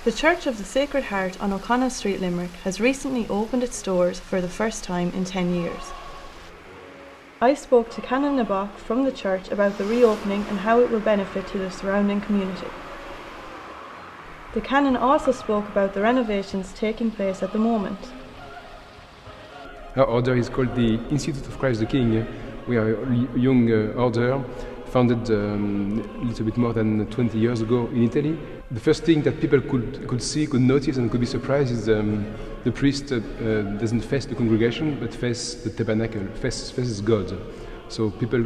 The Church of the Sacred Heart on O'Connell Street, Limerick has recently opened its doors for the first time in 10 years. I spoke to Canon Nabok from the church about the reopening and how it will benefit to the surrounding community. The Canon also spoke about the renovations taking place at the moment. Our order is called the Institute of Christ the King. We are a young order founded a little bit more than 20 years ago in Italy. The first thing that people could see, could notice and could be surprised is the priest doesn't face the congregation but faces the tabernacle, faces God. So people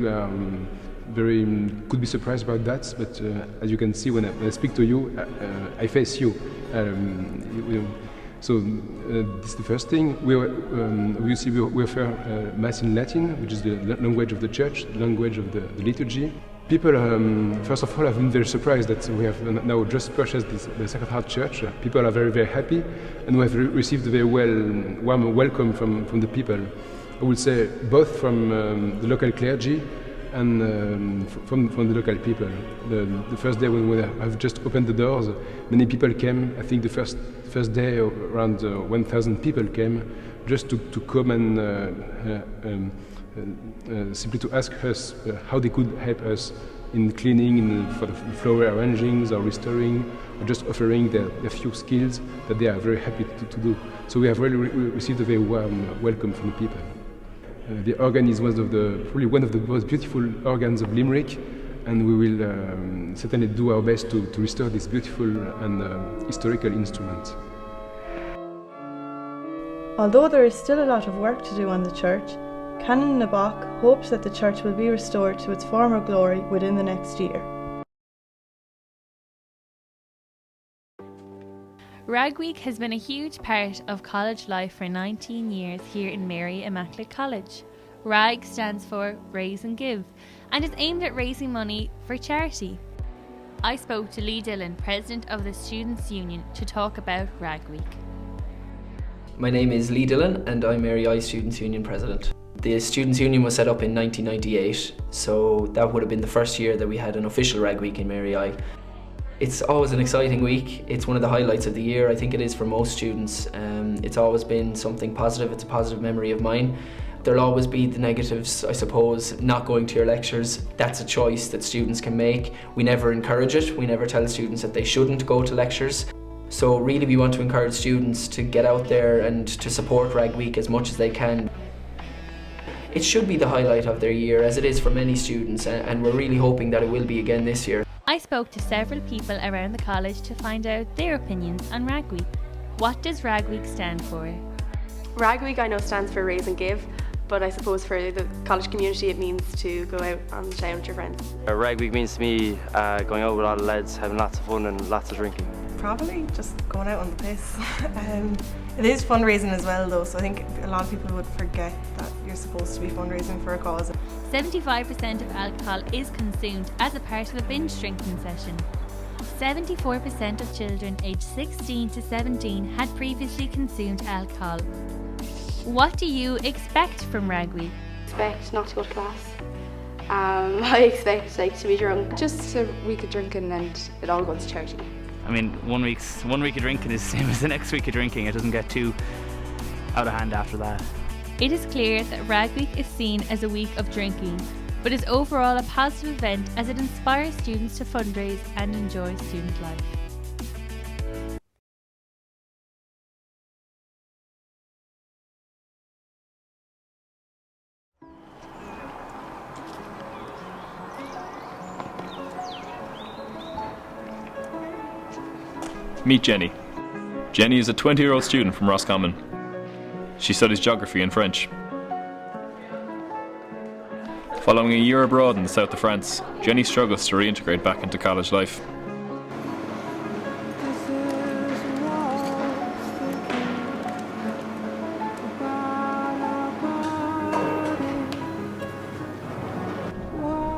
could be surprised about that, but as you can see when I speak to you, I face you. So this is the first thing. We offer Mass in Latin, which is the language of the church, the language of the liturgy. People, first of all, have been very surprised that we have now just purchased the Sacred Heart Church. People are very, very happy, and we have received a very warm welcome from the people. I would say both from the local clergy and from the local people. The first day when we have just opened the doors, many people came. I think the first day around 1,000 people came just to come and simply to ask us how they could help us in cleaning, for the flower arrangings or restoring, or just offering their few skills that they are very happy to do. So we have really received a very warm welcome from the people. The organ is probably one of the most beautiful organs of Limerick, and we will certainly do our best to restore this beautiful and historical instrument. Although there is still a lot of work to do on the church, Canon Nabok hopes that the church will be restored to its former glory within the next year. Ragweek has been a huge part of college life for 19 years here in Mary Immaculate College. RAG stands for Raise and Give and is aimed at raising money for charity. I spoke to Lee Dillon, President of the Students' Union, to talk about Ragweek. My name is Lee Dillon and I'm Mary I Students' Union President. The Students' Union was set up in 1998, so that would have been the first year that we had an official Ragweek in Mary I. It's always an exciting week. It's one of the highlights of the year. I think it is for most students. It's always been something positive. It's a positive memory of mine. There'll always be the negatives, I suppose, not going to your lectures. That's a choice that students can make. We never encourage it. We never tell students that they shouldn't go to lectures. So really we want to encourage students to get out there and to support Ragweek as much as they can. It should be the highlight of their year, as it is for many students, and we're really hoping that it will be again this year. I spoke to several people around the college to find out their opinions on Ragweek. What does Ragweek stand for? Ragweek I know stands for Raise and Give, but I suppose for the college community it means to go out and shout with your friends. Ragweek means to me going out with all the lads, having lots of fun and lots of drinking. Probably just going out on the piss. It is fundraising as well though, so I think a lot of people would forget that you're supposed to be fundraising for a cause. 75% of alcohol is consumed as a part of a binge drinking session. 74% of children aged 16 to 17 had previously consumed alcohol. What do you expect from Ragweek? I expect not to go to class. I expect to be drunk. Just a week of drinking and it all goes to charity. I mean, one week of drinking is the same as the next week of drinking. It doesn't get too out of hand after that. It is clear that Ragweek is seen as a week of drinking, but is overall a positive event as it inspires students to fundraise and enjoy student life. Meet Jenny. Jenny is a 20-year-old student from Roscommon. She studies geography and French. Following a year abroad in the south of France, Jenny struggles to reintegrate back into college life.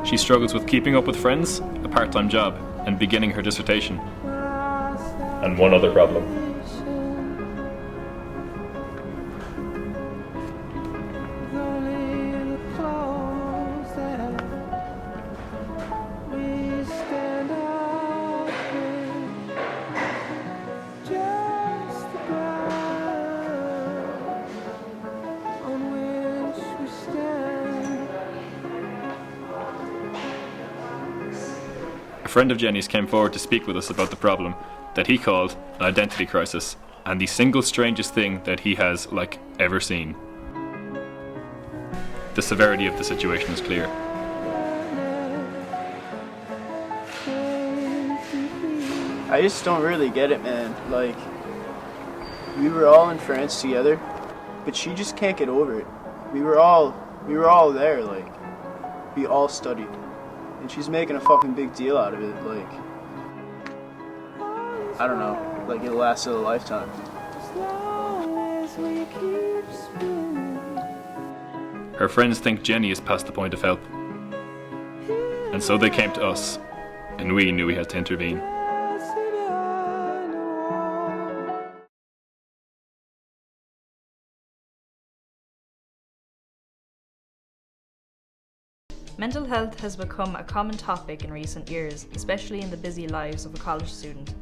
She struggles with keeping up with friends, a part-time job, and beginning her dissertation. And one other problem. A friend of Jenny's came forward to speak with us about the problem that he called an identity crisis, and the single strangest thing that he has, ever seen. The severity of the situation is clear. I just don't really get it, man. We were all in France together, but she just can't get over it. We were all there, we all studied. And she's making a fucking big deal out of it, I don't know, it'll last a lifetime. Her friends think Jenny is past the point of help. And so they came to us, and we knew we had to intervene. Mental health has become a common topic in recent years, especially in the busy lives of a college student.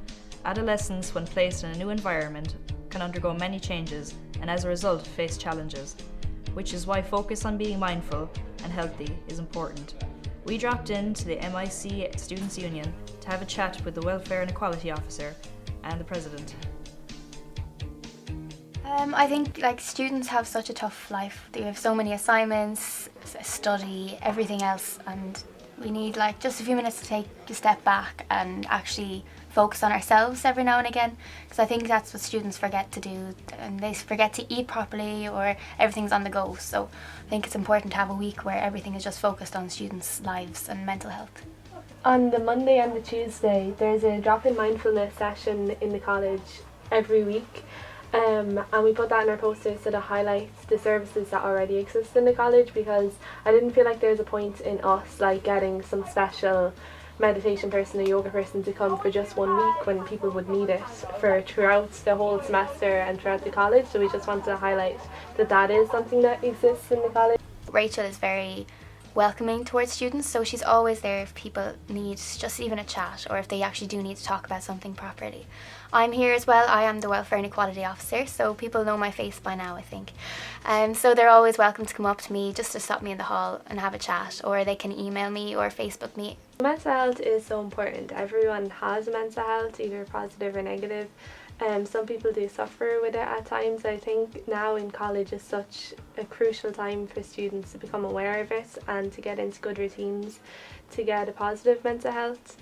Adolescents, when placed in a new environment, can undergo many changes and as a result face challenges, which is why focus on being mindful and healthy is important. We dropped into the MIC Students' Union to have a chat with the Welfare and Equality Officer and the President. I think students have such a tough life. They have so many assignments, study, everything else, and we need just a few minutes to take a step back and actually focus on ourselves every now and again, because I think that's what students forget to do, and they forget to eat properly or everything's on the go. So I think it's important to have a week where everything is just focused on students' lives and mental health. On the Monday and the Tuesday, there's a drop-in mindfulness session in the college every week. And we put that in our posters to highlight the services that already exist in the college, because I didn't feel like there's a point in us getting some special meditation person or yoga person to come for just 1 week when people would need it for throughout the whole semester and throughout the college. So we just wanted to highlight that is something that exists in the college. Rachel is very welcoming towards students, so she's always there if people need just even a chat or if they actually do need to talk about something properly. I'm here as well. I am the Welfare and Equality Officer, so people know my face by now, I think. So they're always welcome to come up to me just to stop me in the hall and have a chat, or they can email me or Facebook me. Mental health is so important. Everyone has mental health, either positive or negative. Some people do suffer with it at times. I think now in college is such a crucial time for students to become aware of it and to get into good routines to get a positive mental health.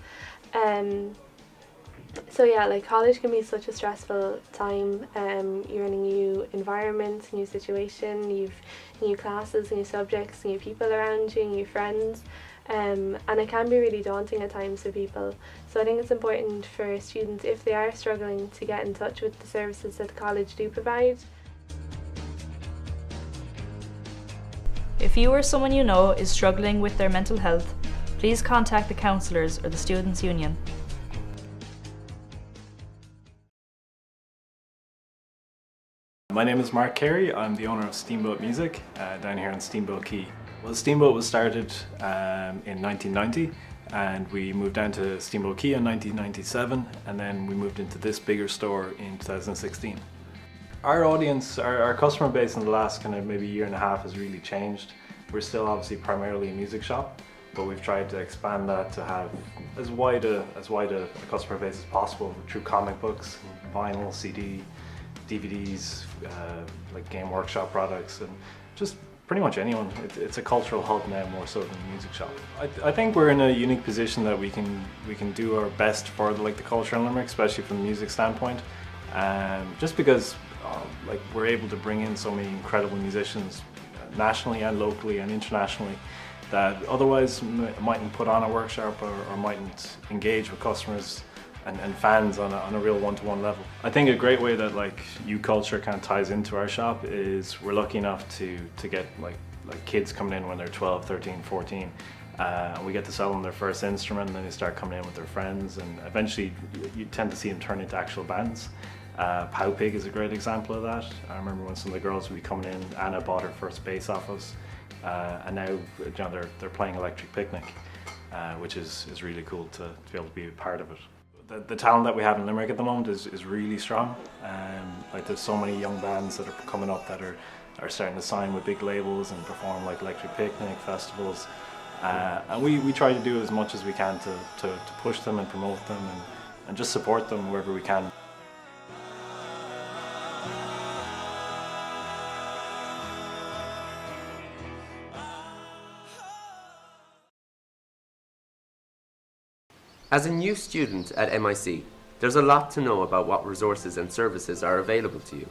So yeah, college can be such a stressful time. You're in a new environment, new situation, you've new classes, new subjects, new people around you, new friends. And it can be really daunting at times for people. So I think it's important for students, if they are struggling, to get in touch with the services that the college do provide. If you or someone you know is struggling with their mental health, please contact the counsellors or the Students' Union. My name is Mark Carey. I'm the owner of Steamboat Music down here on Steamboat Quay. Well, Steamboat was started in 1990, and we moved down to Steamboat Quay in 1997, and then we moved into this bigger store in 2016. Our audience, our customer base in the last maybe year and a half has really changed. We're still obviously primarily a music shop, but we've tried to expand that to have as wide a customer base as possible through comic books, vinyl, CD, DVDs, game workshop products, and just pretty much anyone. It's a cultural hub now more so than a music shop. I think we're in a unique position that we can do our best for the culture in Limerick, especially from the music standpoint, just because we're able to bring in so many incredible musicians nationally and locally and internationally that otherwise mightn't put on a workshop or mightn't engage with customers and fans on a real one-to-one level. I think a great way that youth culture kind of ties into our shop is we're lucky enough to get kids coming in when they're 12, 13, 14. We get to sell them their first instrument, and then they start coming in with their friends, and eventually you tend to see them turn into actual bands. Pow Pig is a great example of that. I remember when some of the girls would be coming in, Anna bought her first bass off us, and now they're playing Electric Picnic, which is really cool to be able to be a part of it. The talent that we have in Limerick at the moment is really strong. There's so many young bands that are coming up that are starting to sign with big labels and perform Electric Picnic festivals. And we try to do as much as we can to push them and promote them and just support them wherever we can. As a new student at MIC, there's a lot to know about what resources and services are available to you.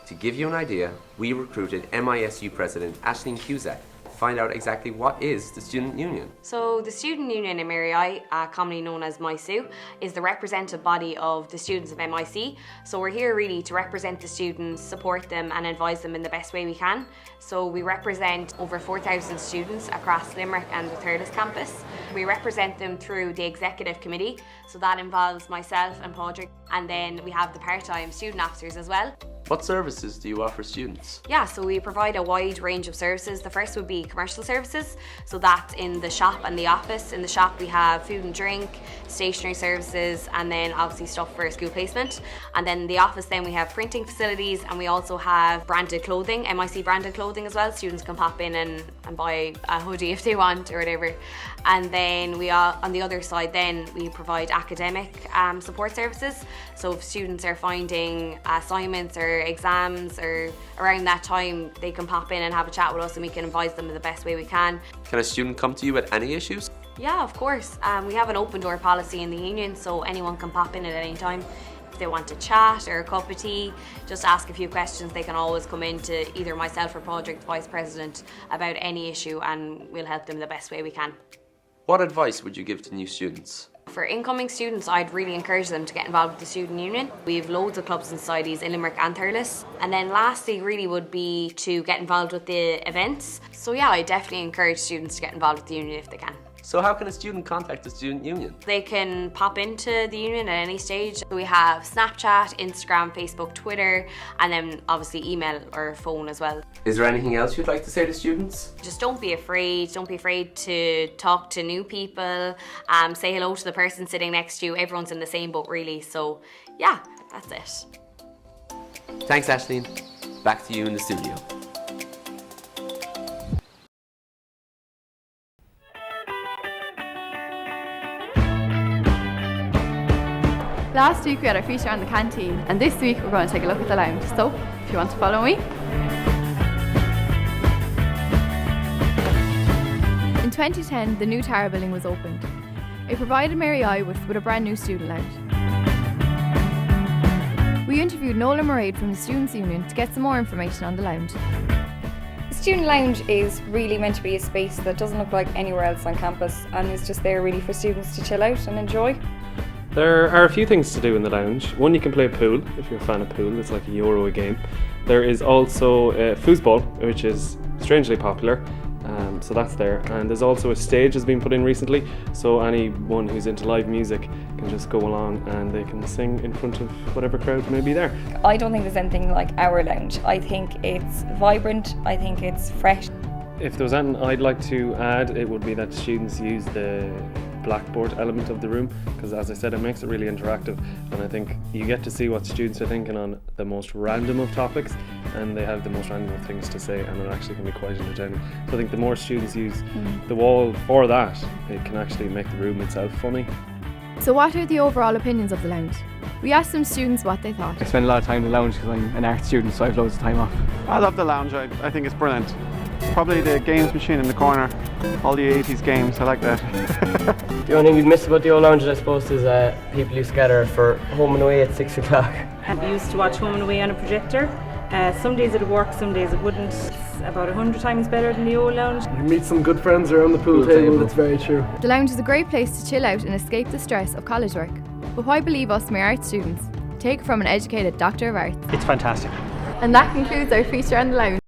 To give you an idea, we recruited MISU President Aisling Cusack to find out exactly what is the Student Union. So the Student Union in Mary I, commonly known as MISU, is the representative body of the students of MIC. So we're here really to represent the students, support them and advise them in the best way we can. So we represent over 4,000 students across Limerick and the Thurles campus. We represent them through the executive committee, so that involves myself and Padraig, and then we have the part-time student officers as well. What services do you offer students? Yeah, so we provide a wide range of services. The first would be commercial services, so that's in the shop and the office. In the shop we have food and drink, stationery services, and then obviously stuff for school placement. And then in the office then we have printing facilities, and we also have branded clothing, MIC branded clothing as well. Students can pop in and buy a hoodie if they want or whatever. And then we are on the other side then we provide academic support services. So if students are finding assignments or exams or around that time, they can pop in and have a chat with us and we can advise them in the best way we can. Can a student come to you with any issues? Yeah, of course. We have an open door policy in the union, so anyone can pop in at any time. If they want to chat or a cup of tea, just ask a few questions, they can always come in to either myself or Padraig, the Vice President, about any issue, and we'll help them the best way we can. What advice would you give to new students? For incoming students, I'd really encourage them to get involved with the Student Union. We have loads of clubs and societies in Limerick and Thurles. And then lastly really would be to get involved with the events. So yeah, I definitely encourage students to get involved with the union if they can. So how can a student contact the Student Union? They can pop into the union at any stage. We have Snapchat, Instagram, Facebook, Twitter, and then obviously email or phone as well. Is there anything else you'd like to say to students? Just don't be afraid to talk to new people, say hello to the person sitting next to you. Everyone's in the same boat really, so yeah, that's it. Thanks Aisling. Back to you in the studio. Last week we had our feature on the canteen, and this week we're going to take a look at the lounge. So, if you want to follow me. In 2010, the new Tower building was opened. It provided Mary I with a brand new student lounge. We interviewed Nola Mairead from the Students' Union to get some more information on the lounge. The student lounge is really meant to be a space that doesn't look like anywhere else on campus and is just there really for students to chill out and enjoy. There are a few things to do in the lounge. One, you can play pool if you're a fan of pool. It's like a Euro a game. There is also foosball, which is strangely popular, so that's there. And there's also a stage that's been put in recently, so anyone who's into live music can just go along and they can sing in front of whatever crowd may be there. I don't think there's anything like our lounge. I think it's vibrant, I think it's fresh. If there was anything I'd like to add, it would be that students use the blackboard element of the room, because as I said, it makes it really interactive, and I think you get to see what students are thinking on the most random of topics, and they have the most random of things to say, and it actually can be quite entertaining. So I think the more students use the wall for that, it can actually make the room itself funny. So what are the overall opinions of the lounge? We asked some students what they thought. I spend a lot of time in the lounge because I'm an art student, so I have loads of time off. I love the lounge, I think it's brilliant. Probably the games machine in the corner, all the 80s games, I like that. The only thing we'd miss about the old lounges, I suppose, is people used to gather for home and away at 6 o'clock. We used to watch Home and Away on a projector. Some days it would work, some days it wouldn't. It's about 100 times better than the old lounge. You meet some good friends around the pool table, that's very true. The lounge is a great place to chill out and escape the stress of college work. But why believe us mere art students? Take it from an educated Doctor of Arts. It's fantastic. And that concludes our feature on the lounge.